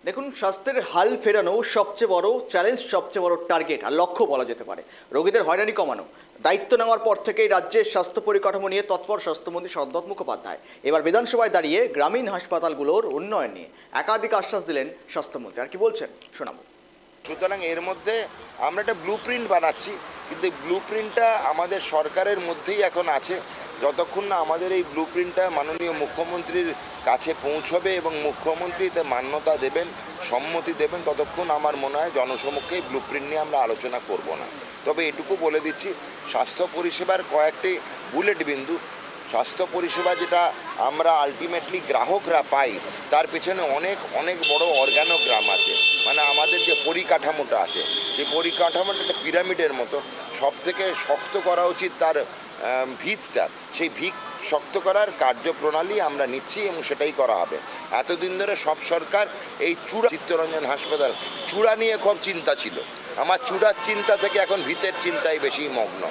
দেখুন, স্বাস্থ্যের হাল ফেরানো সবচেয়ে বড় চ্যালেঞ্জ, সবচেয়ে বড় টার্গেট আর লক্ষ্য বলা যেতে পারে। রোগীদের হয়রানি কমানো। দায়িত্ব নেওয়ার পর থেকেই রাজ্যের স্বাস্থ্য পরিকাঠামো নিয়ে তৎপর স্বাস্থ্যমন্ত্রী সন্তোষ মুখোপাধ্যায় এবার বিধানসভায় দাঁড়িয়ে গ্রামীণ হাসপাতালগুলোর উন্নয়ন নিয়ে একাধিক আশ্বাস দিলেন স্বাস্থ্যমন্ত্রী। আর কি বলছেন শোনাবো। সুতরাং এর মধ্যে আমরা একটা ব্লু প্রিন্ট বানাচ্ছি, কিন্তু এই ব্লু প্রিন্টটা আমাদের সরকারের মধ্যেই এখন আছে। যতক্ষণ না আমাদের এই ব্লু প্রিন্টটা মাননীয় মুখ্যমন্ত্রীর কাছে পৌঁছবে এবং মুখ্যমন্ত্রী এতে মান্যতা দেবেন, সম্মতি দেবেন, ততক্ষণ আমার মনে হয় জনসমক্ষে এই ব্লু প্রিন্ট নিয়ে আমরা আলোচনা করব না। তবে এটুকু বলে দিচ্ছি, স্বাস্থ্য পরিষেবার কয়েকটি বুলেট বিন্দু। স্বাস্থ্য পরিষেবা যেটা আমরা আলটিমেটলি গ্রাহকরা পাই, তার পেছনে অনেক অনেক বড় অর্গানোগ্রাম আছে। মানে আমাদের যে পরিকাঠামোটা আছে, সেই পরিকাঠামোটা একটা পিরামিডের মতো। সব থেকে শক্ত করা উচিত তার ভিতটা। সেই ভিত শক্ত করার কার্যপ্রণালী আমরা নিচ্ছি এবং সেটাই করা হবে। এতদিন ধরে সব সরকার এই চূড়া চিত্তরঞ্জন হাসপাতাল চূড়া নিয়ে খুব চিন্তা ছিল। আমার চূড়ার চিন্তা থেকে এখন ভিতের চিন্তায় বেশি মগ্ন।